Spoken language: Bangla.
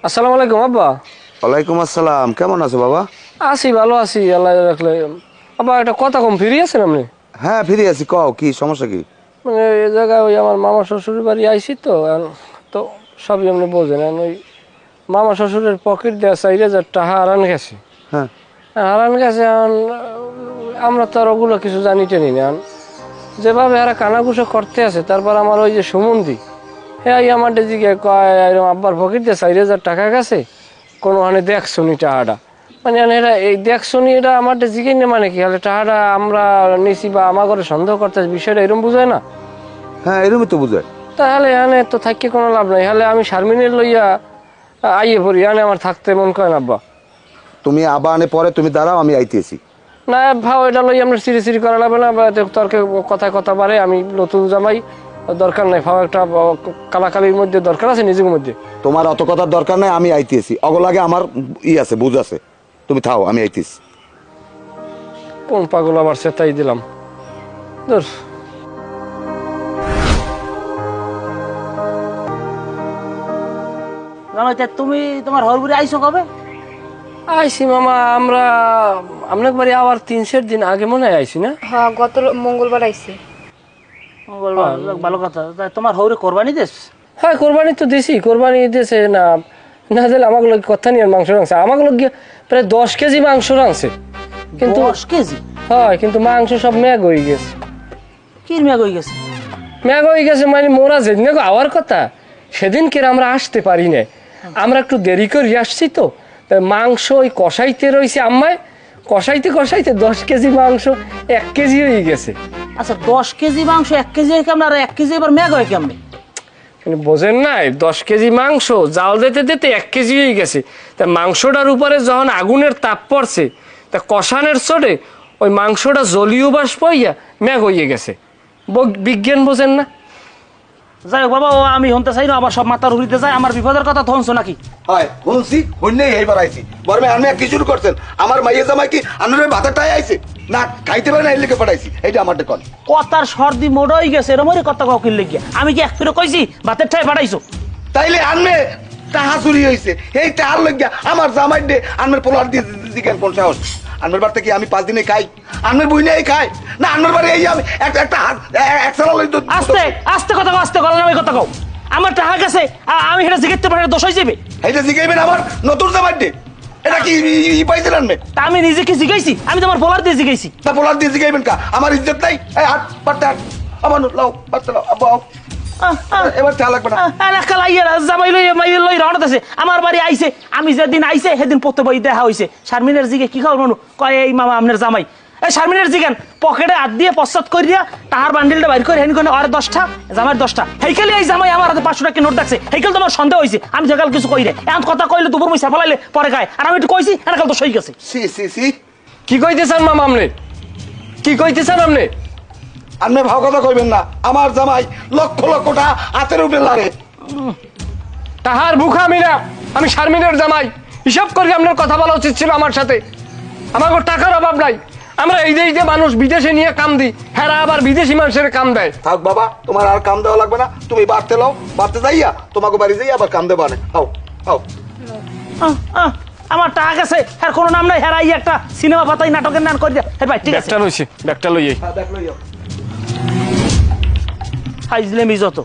আসসালামু আলাইকুম আব্বা। ওয়ালাইকুম আসসালাম। কেমন আছো বাবা? আছি, ভালো আছি, আল্লাহ রাখলে। আব্বা একটা কথা কম, ফিরে আছেন আপনি? হ্যাঁ ফিরে আছি, কও কি সমস্যা কি? মানে এই জায়গায় ওই আমার মামা শ্বশুরের বাড়ি আইছি তো তো সবই আপনি বোঝেন। ওই মামা শ্বশুরের পকেট দেওয়া 4,000 টাকা হারান গেছে। হ্যাঁ হারান গেছে। আমরা তো আর ওগুলো কিছু জানি টেনি না। যেভাবে এরা কানাঘুষো করতে আছে, তারপর আমার ওই যে সুমন্দি হ্যাঁ আমার দিকে কয় আব্বার পকেট দিয়ে 4,000 টাকা গেছে, কোনোখানে দেখছো নি টাকাটা। মানে এরা এই দেখছো নি, এটা আমার জিজ্ঞেস না, মানে কি হলে টাকাটা আমরা নিছি বা আমার ঘরে সন্দেহ করতে বিষয়টা এরকম বুঝায় না? হ্যাঁ এরকমই তো বুঝায়। তাহলে এখানে তো থাকি কোনো লাভ নাই। হলে আমি শারমিনের লইয়া আইয়ে পড়ি, এখানে আমার থাকতে মন করে না আব্বা। তুমি আবানে পরে তুমি দাঁড়াও, আমি আইতেছি। না ভাও, এটা লই আমরা সিঁড়ি করা লাগবে না, তর্কে কথায় কথা পারে। আমি নতুন জামাই, দরকার নাই ভাও। একটা কালাকালির মধ্যে দরকার আছে নিজের মধ্যে। তোমার অত কথার দরকার নাই, আমি আইতেছি। অগলাগে আমার আছে, বুঝ আছে। তুমি থাও, আমি আইতেছি। কোন পাগল আবার সেটাই দিলাম। ধর তুমি তোমার হরপুরে আইসো কবে? আইসি মামা, আমরা আপনার বাড়ি আবার 3-4 দিন আগে মনে হয় আইসি না? হ্যাঁ, গত মঙ্গলবার আইছি। ভালো কথা। তোমার হৌরে কোরবানি দেশ? হ্যাঁ কোরবানি তো দিছি, কোরবানি দিয়েছে না। না দিলে আমাকে লোক কথা নিয়ে মাংস রাখছে। আমাকে লোক প্রায় 10 কেজি মাংস রাখছে, কিন্তু 10 কেজি? হয়, কিন্তু মাংস সব ম্যাগ হয়ে গেছে। কি ম্যাগ হয়ে গেছে? ম্যাগ হয়ে গেছে মানে মোরা যেদিন আওয়ার কথা সেদিনকে আমরা আসতে পারি না। আমরা একটু দেরি করে আসছি তো, মাংস ওই কষাইতে রয়েছে আম্মায়, কষাইতে কষাইতে 10 কেজি মাংস 1 কেজি হয়ে গেছে। আচ্ছা 10 কেজি মাংস 1 কেজি হয় কেমন, আর 1 কেজি এবার ম্যাগ হয় কেমনে? মানে বোঝেন নাই, 10 কেজি মাংস জাল দিতে দিতে 1 কেজি হয়ে গেছে। তা মাংসটার উপরে যখন আগুনের তাপ পড়ছে, তা কষানের চোটে ওই মাংসটা জলীয় বাষ্প হইয়া ম্যাগ হয়ে গেছে। বিজ্ঞান বোঝেন না? যাই হোক বাবা, ও আমি হনতে চাই না, আবার সব মাথার উড়িতে যায়। আমার বিপদের কথা তো হনছো নাকি? হয় বলছি, হইলেই এইবার আইছি। বরমে আমি কি শুরু করছেন? আমার মাইয়ে জামাই কি আনুরে ভাতাটাই আইছে না, খাইতে পারে না, এর লিখে পাঠাইছি। এইটা আমার কল। কথার সর্দি মোড় হয়ে গেছে, এরমই কথা কাউ কিনলে গিয়া। আমি কি এক ফিরে কইছি ভাতের ঠাই পাঠাইছো? তাইলে আনমে টাহা চুরি হয়েছে, এই টাহার লইয়া আমার জামাই দে আনমের পোলার দিয়ে দিকেন কোন সাহস? আনমের বাড়িতে কি আমি 5 দিনে খাই? আনমের বই নেই খাই না? আনমের বাড়ি এই আমি একটা একসালা লই। আস্তে আস্তে কথা কও, আস্তে কথা না, ওই কথা কও। আমার টাকা গেছে, আমি সেটা জিজ্ঞেস পারে দোষ হয়ে যাবে। এইটা জিগাইবেন আমার নতুন জামাই দে। এটা কি পাইছেন আনমে? তা আমি নিজে কি জিগাইছি? আমি তোমার বলার দিয়ে জিগাইছি। তা পোলার দিয়ে জিগাইবেন কা? আমার ইজ্জত নাই? এই হাত পারতে হাত আমার লাও পারতে লাও আব্বা এবার চা লাগবে না। আমার বাড়ি আইছে, আমি যেদিন আইছে সেদিন পড়তে বই দেখা হয়েছে। শারমিনের জিগে কি খাওয়ার মানু কয় এই মামা আপনার জামাই। এই শারমিনের জিগান পকেটে হাত দিয়ে পশ্চাৎ করিয়া তাহার বান্ডিলটা বাইর করে হেন আর 10টা জামাইয়ের 10টা। হেইকালে এই জামাই আমার হাতে 500 টাকা নোট দেখছে। হেইকাল তোমার সন্দেহ হয়েছে আমি যেকাল কিছু কই রে। এমন কথা কইলে দুপুর পয়সা ফলাইলে পরে খায়, আর আমি একটু কইছি এনাকাল তো সই গেছে। সি সি সি কি কইতেছেন মামা আপনি? কি কইতেছেন আপনি? আপনি ভাও কথা কইবেন না। আমার জামাই লক্ষ লক্ষ টাকা হাতের উপরে লারে। তাহার বুখা আমি না, আমি শারমিনের জামাই। হিসাব করে আপনার কথা বলা উচিত ছিল আমার সাথে। আমার টাকার অভাব নাই। আমরা এই যে মানুষ বিদেশে নিয়ে কাম দিই, হ্যাঁ আবার বিদেশি মানুষের কাম দেয়। থাক বাবা, তোমার আর কাম দেওয়া লাগবে না। তুমি বাড়তে লাও, বাড়তে যাইয়া তোমাকে বাড়ি যাইয়া আবার কাম দেবা না। আও আও আমার টাকা গেছে, আর কোনো নাম নাই। হেরাই একটা সিনেমা পাতাই নাটকের নাম করে দিয়া। ভাই ঠিক আছে, ব্যাগটা লইছি, ব্যাগটা লইয়ে দেখ লইও। ফাইজলেমি যত।